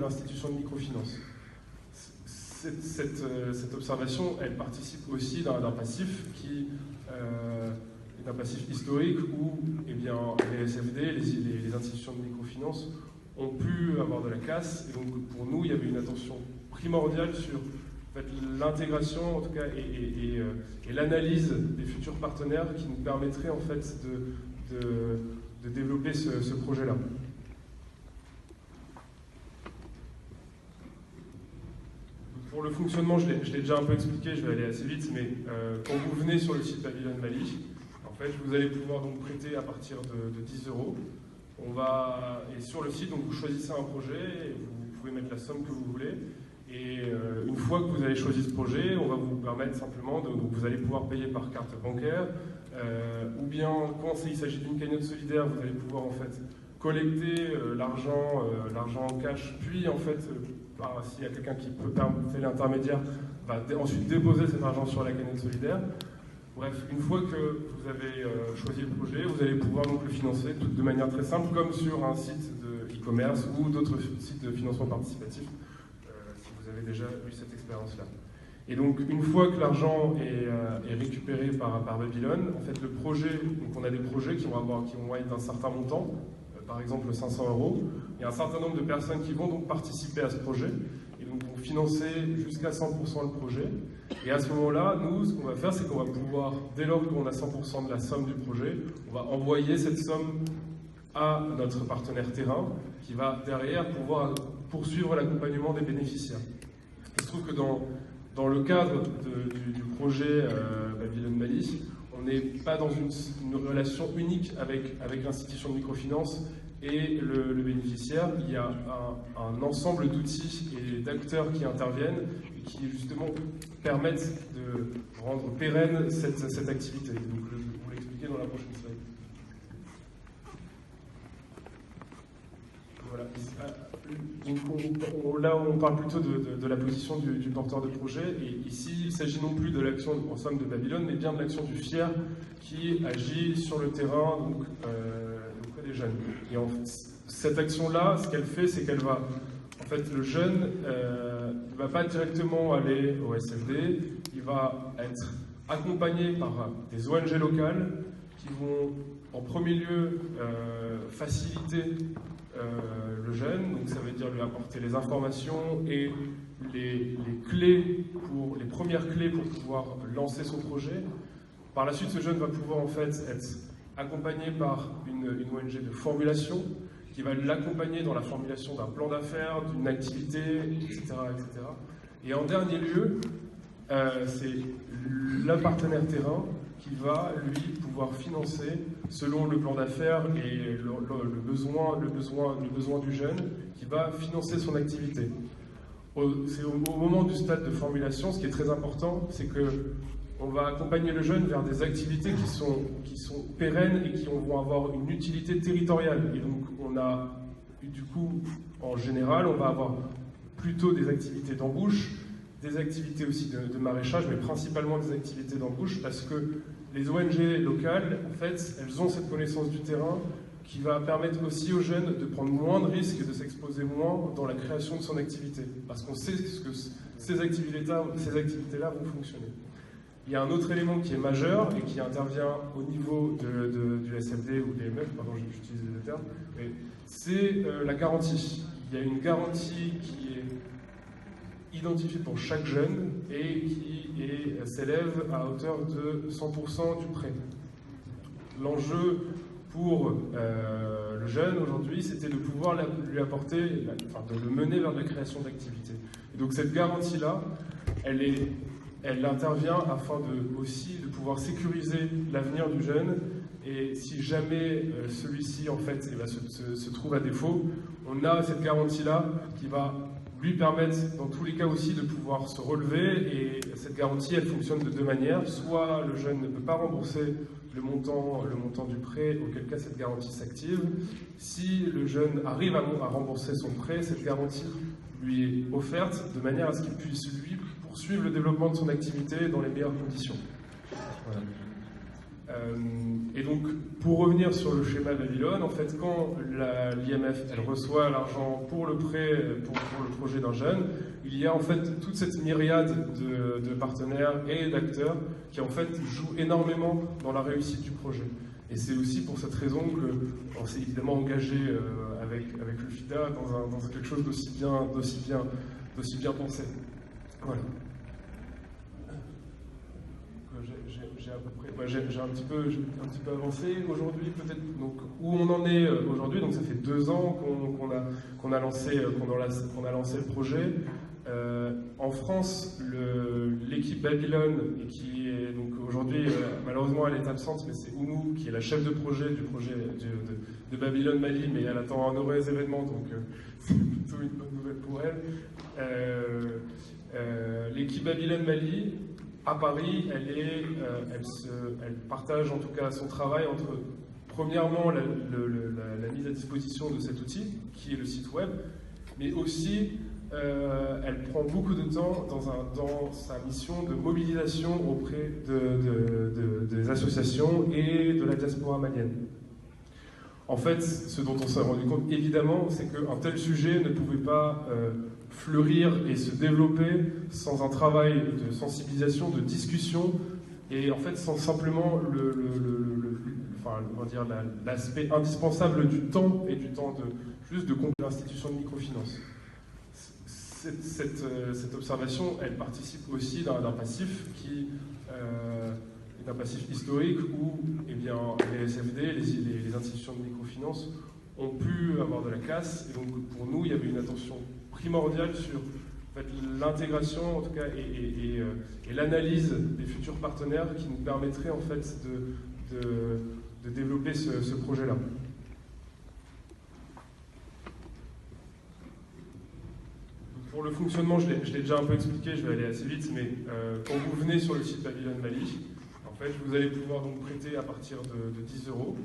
l'institution de microfinance. Cette observation, elle participe aussi d'un passif qui est un passif historique où eh bien, les SFD, les institutions de microfinance, ont pu avoir de la casse. Et donc pour nous, il y avait une attention primordiale sur en fait, l'intégration, en tout cas, et l'analyse des futurs partenaires qui nous permettraient en fait de développer ce projet-là. Pour le fonctionnement, je l'ai déjà un peu expliqué, je vais aller assez vite, mais quand vous venez sur le site Babylon Mali, en fait, vous allez pouvoir donc prêter à partir de 10 €. Et sur le site, donc, vous choisissez un projet, et vous pouvez mettre la somme que vous voulez, et une fois que vous avez choisi ce projet, on va vous permettre simplement donc vous allez pouvoir payer par carte bancaire, ou bien quand il s'agit d'une cagnotte solidaire, vous allez pouvoir en fait collecter l'argent en cash, puis en fait, s'il y a quelqu'un qui peut faire l'intermédiaire, va ensuite déposer cet argent sur la cagnotte solidaire. Bref, une fois que vous avez choisi le projet, vous allez pouvoir donc le financer de manière très simple, comme sur un site de e-commerce ou d'autres sites de financement participatif, si vous avez déjà eu cette expérience-là. Et donc, une fois que l'argent est récupéré par Babylon, en fait, le projet, donc on a des projets qui vont être d'un certain montant, par exemple 500 €. Il y a un certain nombre de personnes qui vont donc participer à ce projet et donc vont financer jusqu'à 100% le projet. Et à ce moment-là, nous, ce qu'on va faire, c'est qu'on va pouvoir, dès lors qu'on a 100% de la somme du projet, on va envoyer cette somme à notre partenaire terrain qui va derrière pouvoir poursuivre l'accompagnement des bénéficiaires. Il se trouve que dans le cadre du projet Babylon Mali, on n'est pas dans une relation unique avec l'institution de microfinance et le bénéficiaire. Il y a un ensemble d'outils et d'acteurs qui interviennent et qui justement permettent de rendre pérenne cette activité. Donc je vais vous l'expliquer dans la prochaine slide. Voilà. Donc là, on parle plutôt de la position du porteur de projet. Et ici, il s'agit non plus de l'action en somme de Babylon, mais bien de l'action du FIER qui agit sur le terrain, donc auprès des jeunes. Et cette action-là, ce qu'elle fait, c'est qu'elle va... En fait, le jeune ne va pas directement aller au SFD, il va être accompagné par des ONG locales qui vont, en premier lieu, faciliter le jeune, donc ça veut dire lui apporter les informations et les premières clés pour pouvoir lancer son projet. Par la suite, ce jeune va pouvoir en fait être accompagné par une ONG de formulation qui va l'accompagner dans la formulation d'un plan d'affaires, d'une activité, etc., etc. Et en dernier lieu, c'est le partenaire terrain qui va, lui, pouvoir financer selon le plan d'affaires et le besoin du jeune, qui va financer son activité. C'est au moment du stade de formulation, ce qui est très important, c'est qu'on va accompagner le jeune vers des activités qui sont pérennes et qui vont avoir une utilité territoriale. Et donc, du coup, en général, on va avoir plutôt des activités d'embauche, des activités aussi de maraîchage, mais principalement des activités d'embauche, parce que les ONG locales, en fait, elles ont cette connaissance du terrain qui va permettre aussi aux jeunes de prendre moins de risques, de s'exposer moins dans la création de son activité, parce qu'on sait que ces activités-là vont fonctionner. Il y a un autre élément qui est majeur et qui intervient au niveau du SFD ou des MEF, pardon, j'utilise les deux termes, c'est la garantie. Il y a une garantie qui est identifiée pour chaque jeune et qui s'élève à hauteur de 100% du prêt. L'enjeu pour le jeune aujourd'hui, c'était de pouvoir lui apporter, de le mener vers la création d'activités. Et donc cette garantie-là, elle intervient afin aussi de pouvoir sécuriser l'avenir du jeune. Et si jamais celui-ci en fait se trouve à défaut, on a cette garantie-là qui va lui permettre dans tous les cas aussi de pouvoir se relever. Et cette garantie, elle fonctionne de deux manières. Soit le jeune ne peut pas rembourser le montant du prêt, auquel cas cette garantie s'active. Si le jeune arrive à rembourser son prêt, cette garantie lui est offerte de manière à ce qu'il puisse lui poursuivre le développement de son activité dans les meilleures conditions. Voilà. Et donc, pour revenir sur le schéma Babylone, en fait, quand l'IMF elle reçoit l'argent pour le prêt, pour le projet d'un jeune, il y a en fait toute cette myriade de partenaires et d'acteurs qui en fait jouent énormément dans la réussite du projet. Et c'est aussi pour cette raison qu'on s'est évidemment engagé avec le FIDA dans quelque chose d'aussi bien pensé. Voilà. J'ai un petit peu avancé aujourd'hui, peut-être. Donc, où on en est aujourd'hui, donc ça fait 2 ans qu'on a lancé le projet. En France, l'équipe Babylone, qui est donc aujourd'hui, malheureusement elle est absente, mais c'est Oumou qui est la chef de projet du projet de Babylone Mali, mais elle attend un heureux événement, donc c'est plutôt une bonne nouvelle pour elle. L'équipe Babylone Mali, à Paris, elle partage en tout cas son travail entre, premièrement, la mise à disposition de cet outil, qui est le site web, mais aussi elle prend beaucoup de temps dans sa mission de mobilisation auprès des associations et de la diaspora malienne. En fait, ce dont on s'est rendu compte, évidemment, c'est qu'un tel sujet ne pouvait pas fleurir et se développer sans un travail de sensibilisation, de discussion, et en fait sans simplement l'aspect indispensable du temps et du temps de l'institution de microfinance. Cette observation, elle participe aussi d'un passif d'un passif historique où les SFD, les institutions de microfinance, ont pu avoir de la casse. Et donc pour nous, il y avait une attention primordiale sur l'intégration, en tout cas, et l'analyse des futurs partenaires qui nous permettraient en fait de développer ce projet-là. Pour le fonctionnement, je l'ai déjà un peu expliqué, je vais aller assez vite, mais quand vous venez sur le site Babylone Mali, en fait, vous allez pouvoir donc prêter à partir de 10 €.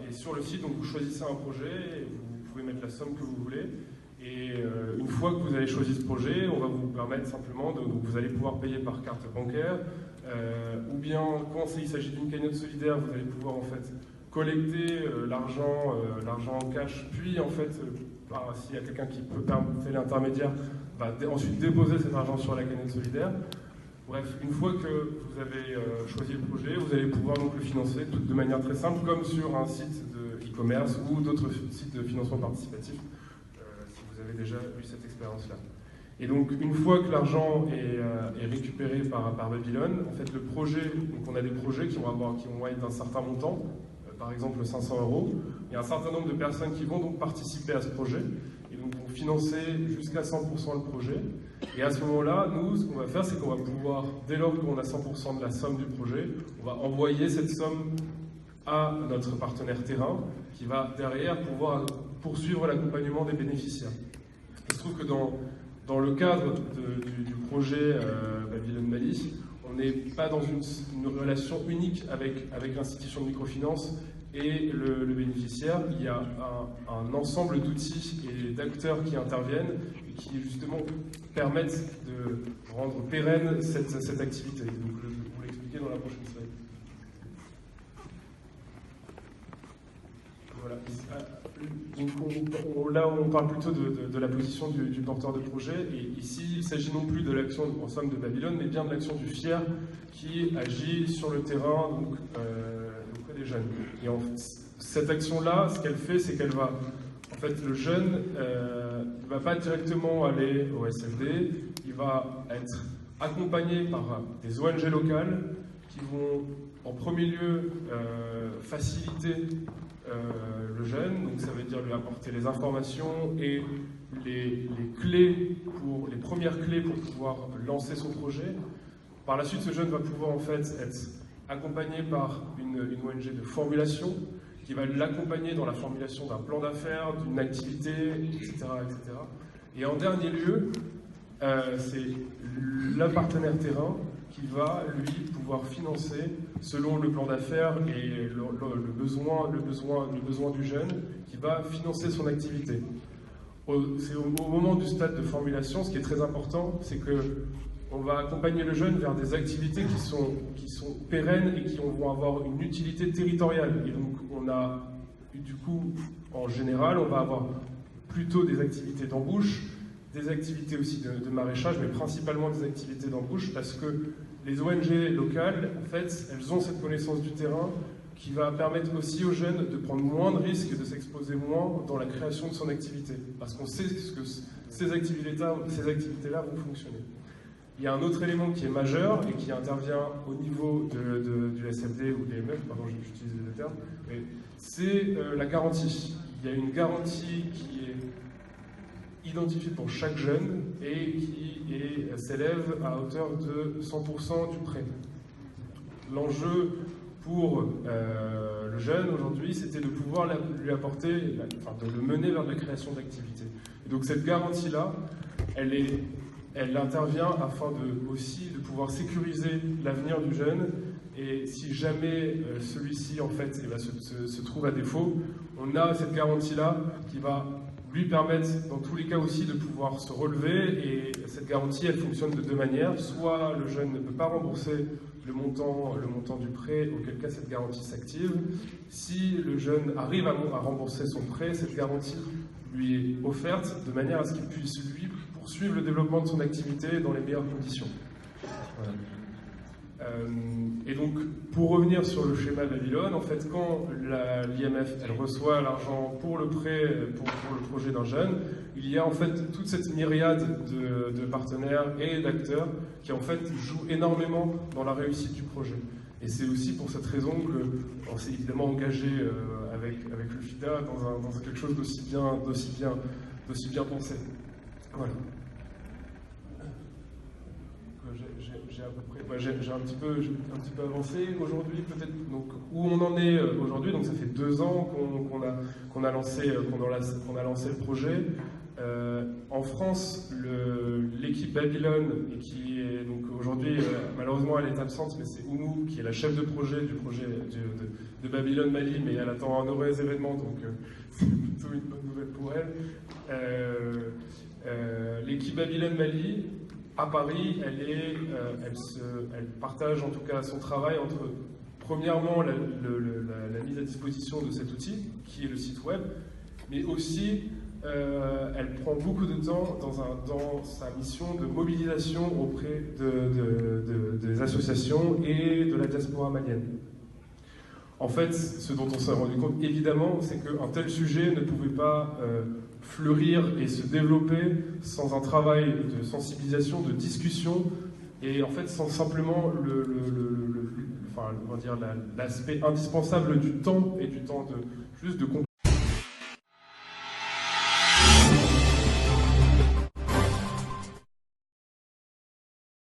Et sur le site, donc, vous choisissez un projet, et vous pouvez mettre la somme que vous voulez. Et une fois que vous avez choisi ce projet, on va vous permettre simplement donc vous allez pouvoir payer par carte bancaire, ou bien quand il s'agit d'une cagnotte solidaire, vous allez pouvoir en fait collecter l'argent en cash, puis en fait, s'il y a quelqu'un qui peut faire l'intermédiaire, va ensuite déposer cet argent sur la cagnotte solidaire. Bref, une fois que vous avez choisi le projet, vous allez pouvoir donc le financer de manière très simple, comme sur un site de e-commerce ou d'autres sites de financement participatif, si vous avez déjà eu cette expérience-là. Et donc, une fois que l'argent est récupéré par Babylone, en fait, le projet, donc on a des projets qui vont être d'un certain montant, par exemple 500 €. Il y a un certain nombre de personnes qui vont donc participer à ce projet et donc vont financer jusqu'à 100% le projet. Et à ce moment-là, nous, ce qu'on va faire, c'est qu'on va pouvoir, dès lors qu'on a 100% de la somme du projet, on va envoyer cette somme à notre partenaire terrain qui va derrière pouvoir poursuivre l'accompagnement des bénéficiaires. Il se trouve que dans le cadre du projet Babylone Mali, on n'est pas dans une relation unique avec l'institution de microfinance et le bénéficiaire. Il y a un ensemble d'outils et d'acteurs qui interviennent et qui justement permettent de rendre pérenne cette activité. Donc je vais vous l'expliquer dans la prochaine slide. Voilà. Donc là, on parle plutôt de la position du porteur de projet. Et ici, il s'agit non plus de l'action en somme de Babylone, mais bien de l'action du FIER qui agit sur le terrain donc, auprès des jeunes. Et cette action-là, ce qu'elle fait, c'est qu'elle va... En fait, le jeune ne va pas directement aller au SFD, il va être accompagné par des ONG locales qui vont, en premier lieu, faciliter le jeune, donc ça veut dire lui apporter les informations et les premières clés pour pouvoir lancer son projet. Par la suite, ce jeune va pouvoir en fait être accompagné par une ONG de formulation qui va l'accompagner dans la formulation d'un plan d'affaires, d'une activité, etc., etc. Et en dernier lieu, c'est le partenaire terrain qui va, lui, pouvoir financer selon le plan d'affaires et le besoin du jeune, qui va financer son activité. C'est au moment du stade de formulation, ce qui est très important, c'est que on va accompagner le jeune vers des activités qui sont pérennes et qui vont avoir une utilité territoriale. Et donc, on a, du coup, en général, on va avoir plutôt des activités d'embauche, des activités aussi de maraîchage, mais principalement des activités d'embauche, parce que les ONG locales, en fait, elles ont cette connaissance du terrain qui va permettre aussi aux jeunes de prendre moins de risques, de s'exposer moins dans la création de son activité, parce qu'on sait que ces activités-là vont fonctionner. Il y a un autre élément qui est majeur et qui intervient au niveau du SFD ou des MEF, pardon, j'utilise les deux termes, c'est la garantie. Il y a une garantie qui est identifiée pour chaque jeune et qui s'élève à hauteur de 100% du prêt. L'enjeu pour le jeune aujourd'hui, c'était de pouvoir lui apporter, de le mener vers de la création d'activités. Et donc cette garantie-là, elle intervient afin aussi de pouvoir sécuriser l'avenir du jeune. Et si jamais celui-ci en fait se trouve à défaut, on a cette garantie-là qui va lui permettre dans tous les cas aussi de pouvoir se relever. Et cette garantie, elle fonctionne de deux manières. Soit le jeune ne peut pas rembourser le montant du prêt, auquel cas cette garantie s'active. Si le jeune arrive à rembourser son prêt, cette garantie lui est offerte de manière à ce qu'il puisse lui poursuivre le développement de son activité dans les meilleures conditions. Voilà. Et donc, pour revenir sur le schéma Babylone, en fait, quand l'IMF elle reçoit l'argent pour le prêt, pour le projet d'un jeune, il y a en fait toute cette myriade de partenaires et d'acteurs qui en fait jouent énormément dans la réussite du projet. Et c'est aussi pour cette raison qu'on s'est évidemment engagé avec le FIDA dans quelque chose d'aussi bien pensé. Voilà. J'ai un petit peu avancé aujourd'hui, peut-être. Donc, où on en est aujourd'hui, donc ça fait 2 ans qu'on a lancé le projet. En France, l'équipe Babylone, et qui est donc aujourd'hui, malheureusement elle est absente, mais c'est Oumou qui est la chef de projet du projet de Babylone Mali, mais elle attend un heureux événement, donc c'est plutôt une bonne nouvelle pour elle. L'équipe Babylone Mali, à Paris, elle partage en tout cas son travail entre, premièrement, la mise à disposition de cet outil, qui est le site web, mais aussi, elle prend beaucoup de temps dans sa mission de mobilisation auprès des associations et de la diaspora malienne. En fait, ce dont on s'est rendu compte, évidemment, c'est qu'un tel sujet ne pouvait pas fleurir et se développer sans un travail de sensibilisation, de discussion, et en fait sans simplement l'aspect indispensable du temps et du temps de